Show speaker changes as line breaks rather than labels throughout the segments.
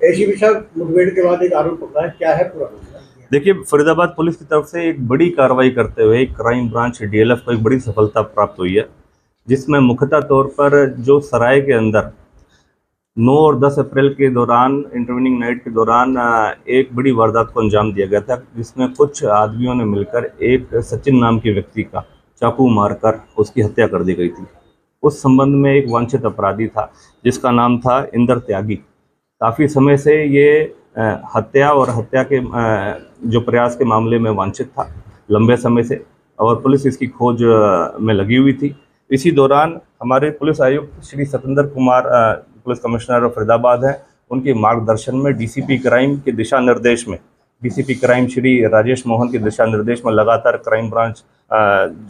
ACP साहब, मुठभेड़ के बाद एक आरोप पकड़ा है, क्या है पूरा मामला?
देखिए, फरीदाबाद पुलिस की तरफ से एक बड़ी कार्रवाई करते हुए क्राइम ब्रांच डीएलएफ को एक बड़ी सफलता प्राप्त हुई है, जिसमें मुख्यतः तौर पर जो सराय के अंदर 9 और 10 अप्रैल के दौरान इंटरवेनिंग नाइट के दौरान एक बड़ी वारदात को अंजाम दिया गया था, जिसमें कुछ आदमियों ने मिलकर एक सचिन नाम के व्यक्ति का चाकू मारकर उसकी हत्या कर दी गई थी। उस संबंध में एक वांछित अपराधी था जिसका नाम था इंदर त्यागी। काफ़ी समय से ये हत्या और हत्या के जो प्रयास के मामले में वांछित था लंबे समय से, और पुलिस इसकी खोज में लगी हुई थी। इसी दौरान हमारे पुलिस आयुक्त Shri Satendra Kumar police commissioner of Faridabad हैं, उनके मार्गदर्शन में डीसीपी क्राइम के दिशा निर्देश में डीसीपी क्राइम श्री राजेश मोहन के दिशा निर्देश में लगातार क्राइम ब्रांच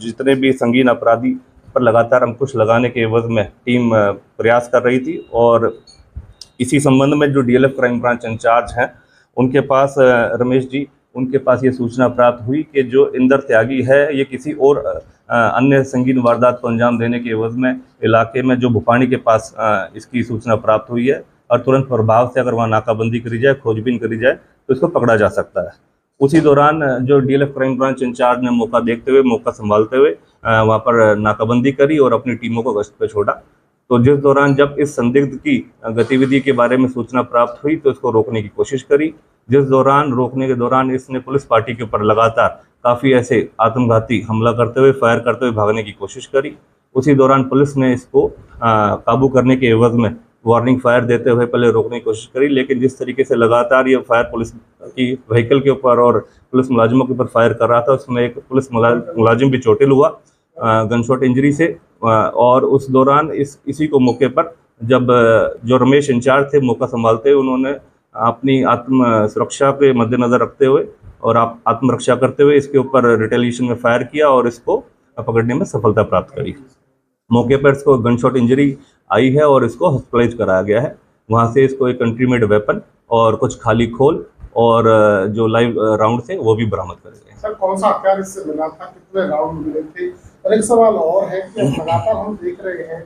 जितने भी संगीन अपराधी पर लगातार अंकुश लगाने के एवज में टीम प्रयास कर रही थी। और इसी संबंध में जो डीएलएफ क्राइम ब्रांच इंचार्ज हैं उनके पास रमेश जी, उनके पास ये सूचना प्राप्त हुई कि जो इंदर त्यागी है ये किसी और अन्य संगीन वारदात को अंजाम देने के एवज में इलाके में जो भुपानी के पास इसकी सूचना प्राप्त हुई है, और तुरंत प्रभाव से अगर वहाँ नाकाबंदी करी जाए, खोजबीन करी जाए तो इसको पकड़ा जा सकता है। उसी दौरान जो डीएलएफ क्राइम ब्रांच इंचार्ज ने मौका देखते हुए, मौका संभालते हुए वहाँ पर नाकाबंदी करी और अपनी टीमों को गश्त पे छोड़ा। तो जिस दौरान जब इस संदिग्ध की गतिविधि के बारे में सूचना प्राप्त हुई तो इसको रोकने की कोशिश करी, जिस दौरान रोकने के दौरान इसने पुलिस पार्टी के ऊपर लगातार काफ़ी ऐसे आत्मघाती हमला करते हुए, फायर करते हुए भागने की कोशिश करी। उसी दौरान पुलिस ने इसको काबू करने के एवज में वार्निंग फायर देते हुए पहले रोकने की कोशिश करी, लेकिन जिस तरीके से लगातार ये फायर पुलिस की व्हीकल के ऊपर और पुलिस मुलाजिमों के ऊपर फायर कर रहा था, उसमें एक पुलिस मुलाजिम भी चोटिल हुआ गनशॉट इंजरी से। और उस दौरान इसी को मौके पर जब जो रमेश इंचार्ज थे, मौका संभालते हुए उन्होंने अपनी आत्म सुरक्षा के मद्देनज़र रखते हुए और आत्मरक्षा करते हुए इसके ऊपर रिटेलिएशन में फायर किया और इसको पकड़ने में सफलता प्राप्त करी। मौके पर इसको गनशॉट इंजरी आई है और इसको हॉस्पिटलाइज कराया गया है। वहाँ से इसको एक कंट्री मेड वेपन और कुछ खाली खोल और जो लाइव राउंड थे वो भी बरामद करे गए।
सर, कौन सा हथियार इससे मिला था, कितने राउंड मिले थे? और एक सवाल और है कि लगातार हम देख रहे हैं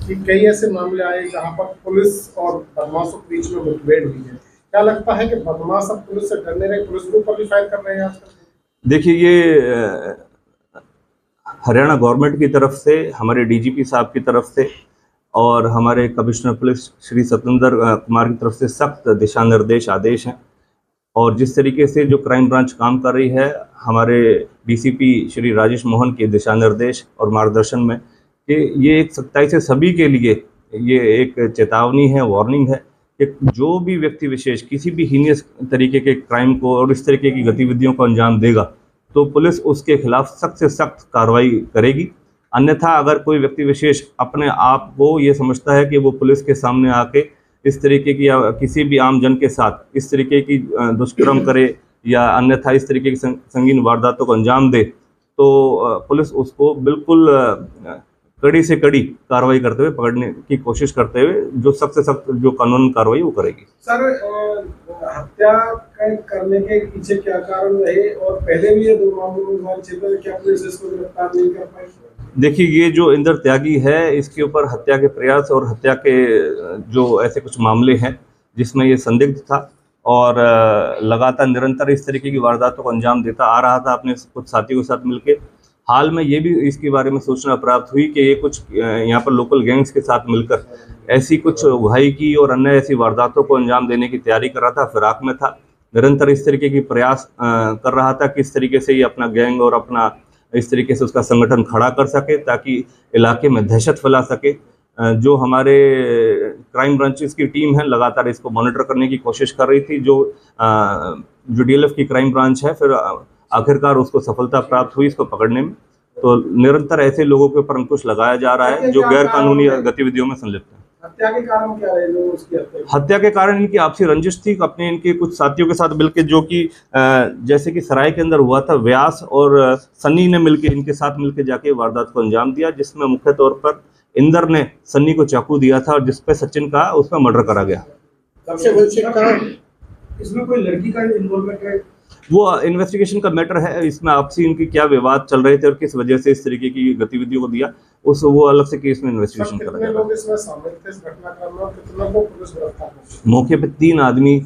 कि कई ऐसे मामले आए जहां पर पुलिस और बदमाशों के बीच में मुठभेड़ हुई है। क्या लगता है कि बदमाश अब पुलिस से डरने रहे, पुलिस के ऊपर भी फायर कर रहे हैं आजकल?
देखिए, ये हरियाणा गवर्नमेंट की तरफ से, हमारे डीजीपी साहब की तरफ से और हमारे कमिश्नर पुलिस श्री सतेंद्र कुमार की तरफ से सख्त दिशा निर्देश आदेश हैं। और जिस तरीके से जो क्राइम ब्रांच काम कर रही है, हमारे डीसीपी श्री राजेश मोहन के दिशा निर्देश और मार्गदर्शन में, कि ये एक सख्ताई से सभी के लिए ये एक चेतावनी है, वार्निंग है कि जो भी व्यक्ति विशेष किसी भी हीनियस तरीके के क्राइम को और इस तरीके की गतिविधियों को अंजाम देगा तो पुलिस उसके खिलाफ सख्त से सख्त कार्रवाई करेगी। अन्यथा अगर कोई व्यक्ति विशेष अपने आप को ये समझता है कि वो पुलिस के सामने आके इस तरीके की या किसी भी आम जन के साथ इस तरीके की दुष्कर्म करे या अन्यथा इस तरीके की संगीन वारदातों को अंजाम दे, तो पुलिस उसको बिल्कुल कड़ी से कड़ी कार्रवाई करते हुए, पकड़ने की कोशिश करते हुए जो सख्त से सख्त जो कानून कार्रवाई वो करेगी।
सर, हत्या करने के पीछे क्या कारण रहे और पहले भी ये दो मामले क्या पुलिस इसको गिरफ्तार नहीं कर पाई?
देखिए, ये जो इंदर त्यागी है इसके ऊपर हत्या के प्रयास और हत्या के जो ऐसे कुछ मामले हैं जिसमें ये संदिग्ध था और लगातार निरंतर इस तरीके की वारदातों को अंजाम देता आ रहा था अपने कुछ साथियों के साथ मिलकर। हाल में ये भी इसके बारे में सूचना प्राप्त हुई कि ये कुछ यहाँ पर लोकल गैंग्स के साथ मिलकर ऐसी कुछ उगाही की और अन्य ऐसी वारदातों को अंजाम देने की तैयारी कर रहा था, फिराक में था, निरंतर इस तरीके की प्रयास कर रहा था कि इस तरीके से ये अपना गैंग और अपना इस तरीके से उसका संगठन खड़ा कर सके ताकि इलाके में दहशत फैला सके। जो हमारे क्राइम ब्रांचेस की टीम है लगातार इसको मॉनिटर करने की कोशिश कर रही थी। जो डीएलएफ की क्राइम ब्रांच है, फिर आखिरकार उसको सफलता प्राप्त हुई इसको पकड़ने में। तो निरंतर ऐसे लोगों के ऊपर अंकुश लगाया जा रहा है जो गैर कानूनी गतिविधियों में संलिप्त है।
हत्या के कारण क्या रहे जो उसकी
हत्या के कारण इनकी आपसी रंजिश थी अपने इनके कुछ साथियों के साथ मिलकर, जो कि जैसे कि सराय के अंदर हुआ था, व्यास और सन्नी ने मिलकर इनके साथ मिलकर जाके वारदात को अंजाम दिया, जिसमें मुख्य तौर पर इंदर ने सन्नी को चाकू दिया था और जिसपे सचिन का उसमें मर्डर करा गया।
इसमें कोई लड़की का इन्वॉल्वमेंट है?
वो इन्वेस्टिगेशन का मैटर है, इसमें आपसी इनकी क्या विवाद चल रहे थे और किस वजह से इस तरीके की गतिविधियों को दिया, उस वो अलग से केस में इन्वेस्टिगेशन करा
कितने
जाएगा।
लोग इसमें शामिल थे इस घटनाक्रम में और कितनों को पुलिस गिरफ्तार कर?
मौके पे 3 आदमी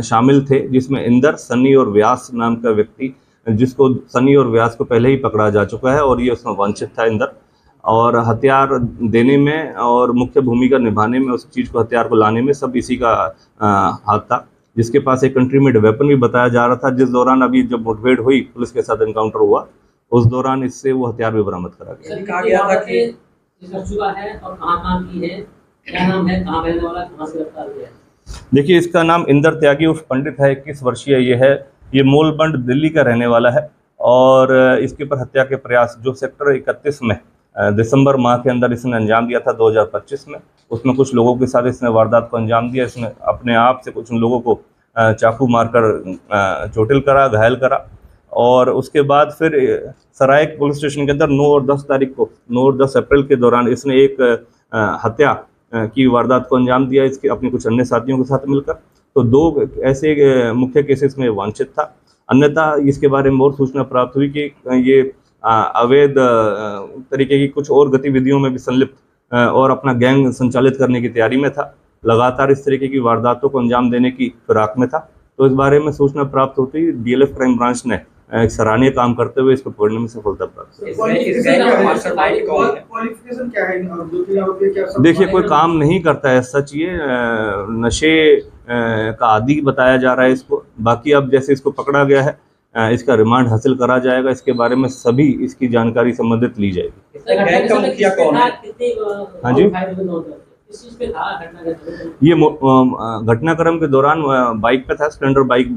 शामिल थे, जिसमें इंदर, सनी और व्यास नाम का व्यक्ति, जिसको सनी और व्यास को पहले ही पकड़ा जा चुका है और ये उसमें वांछित था इंदर, और हथियार देने में और मुख्य भूमिका निभाने में, उस चीज़ को हथियार को लाने में सब इसी का हाथ था, जिसके पास एक कंट्री मेड वेपन भी बताया जा रहा था। जिस दौरान अभी जब मुठभेड़ हुई, पुलिस के साथ एनकाउंटर हुआ, उस दौरान इससे वो हथियार भी बरामद करा गया।
कहा गया था कि कर चुका है और कहाँ की है, क्या नाम है, कहाँ रहने वाला, कहाँ से गिरफ्तार हुआ है?
देखिए, इसका नाम इंदर त्यागी उर्फ पंडित है, 21 वर्षीय ये है। ये मोलबंड दिल्ली का रहने वाला है और इसके ऊपर हत्या के प्रयास जो सेक्टर 31 में दिसंबर माह के अंदर इसने अंजाम दिया था 2025 में, उसमें कुछ लोगों के साथ इसने वारदात को अंजाम दिया। इसने अपने आप से कुछ लोगों को चाकू मारकर चोटिल करा, घायल करा, और उसके बाद फिर सराय पुलिस स्टेशन के अंदर 9 और 10 तारीख को, 9 और 10 अप्रैल के दौरान इसने एक हत्या की वारदात को अंजाम दिया, इसके अपने कुछ अन्य साथियों के साथ मिलकर। तो 2 ऐसे मुख्य केसेस में वांछित था। अन्यथा इसके बारे में और सूचना प्राप्त हुई कि ये अवैध तरीके की कुछ और गतिविधियों में भी संलिप्त और अपना गैंग संचालित करने की तैयारी में था, लगातार इस तरीके की वारदातों को अंजाम देने की फिराक में था। तो इस बारे में सूचना प्राप्त होती ही डीएलएफ क्राइम ब्रांच ने एक सराहनीय काम करते हुए इसको पकड़ने में सफलता प्राप्त की।
क्वालिफिकेशन क्या है इन आरोपियों की?
देखिए, कोई काम नहीं करता है सच, ये नशे का आदी बताया जा रहा है इसको। बाकी अब जैसे इसको पकड़ा गया है, इसका रिमांड हासिल करा जाएगा, इसके बारे में सभी इसकी जानकारी संबंधित ली जाएगी।
गैंग का मुखिया कौन है?
हाँ जी, ये घटनाक्रम के दौरान बाइक पे था, स्प्लेंडर बाइक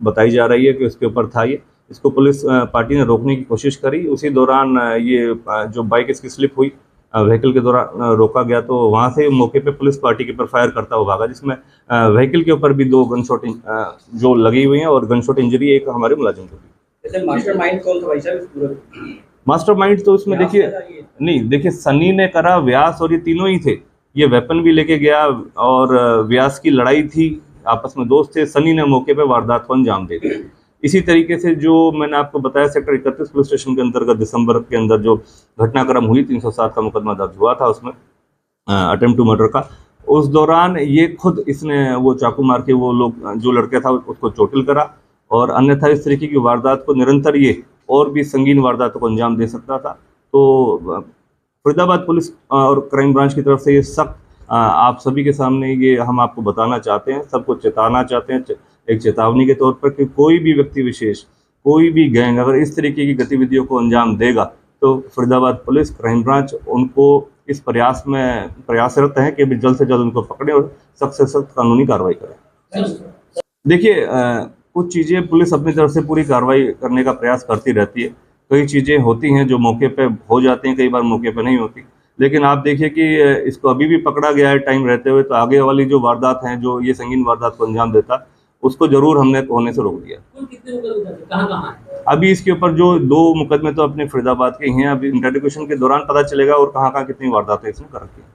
बताई जा रही है कि उसके ऊपर था ये। इसको पुलिस पार्टी ने रोकने की कोशिश करी, उसी दौरान ये जो बाइक इसकी स्लिप हुई, व्हीकल के दौरान रोका गया, तो वहाँ से मौके पे पुलिस पार्टी के ऊपर फायर करता हुआ भागा, जिसमें व्हीकल के ऊपर भी 2 गनशॉट जो लगी हुई हैं और गनशॉट इंजरी एक हमारे मुलाजिम को भी।
मास्टरमाइंड कौन था भाई साहब इस पूरे?
मास्टरमाइंड तो इसमें देखिए सनी ने करा, व्यास और ये तीनों ही थे। ये वेपन भी लेके गया और व्यास की लड़ाई थी, आपस में दोस्त थे। सनी ने मौके पे वारदात को अंजाम दे दिया। इसी तरीके से जो मैंने आपको बताया, सेक्टर 31 पुलिस स्टेशन के अंतर्गत दिसंबर के अंदर जो घटनाक्रम हुई, 307 का मुकदमा दर्ज हुआ था उसमें अटेम्प्ट टू मर्डर का। उस दौरान ये खुद इसने वो चाकू मार के वो लोग जो लड़का था उसको चोटिल करा, और अन्यथा इस तरीके की वारदात को निरंतर ये और भी संगीन वारदातों को अंजाम दे सकता था। तो फरीदाबाद पुलिस और क्राइम ब्रांच की तरफ से ये सख्त आप सभी के सामने ये हम आपको बताना चाहते हैं, सबको चेताना चाहते हैं एक चेतावनी के तौर पर कि कोई भी व्यक्ति विशेष, कोई भी गैंग अगर इस तरीके की गतिविधियों को अंजाम देगा तो फरीदाबाद पुलिस क्राइम ब्रांच उनको इस प्रयासरत है कि जल्द से जल्द उनको पकड़े और सख्त से सख्त कानूनी कार्रवाई करें। देखिए, कुछ चीज़ें पुलिस अपनी तरफ से पूरी कार्रवाई करने का प्रयास करती रहती है। कई चीज़ें होती हैं जो मौके पे हो जाती हैं, कई बार मौके पे नहीं होती। लेकिन आप देखिए कि इसको अभी भी पकड़ा गया है टाइम रहते हुए, तो आगे वाली जो वारदात हैं, जो ये संगीन वारदात को अंजाम देता, उसको जरूर हमने होने से रोक दिया।
कहाँ है?
अभी इसके ऊपर जो 2 मुकदमे तो अपने फरीदाबाद के ही हैं, अभी इंटरोगेशन के दौरान पता चलेगा और कहाँ कितनी वारदातें इसने कर रखी हैं।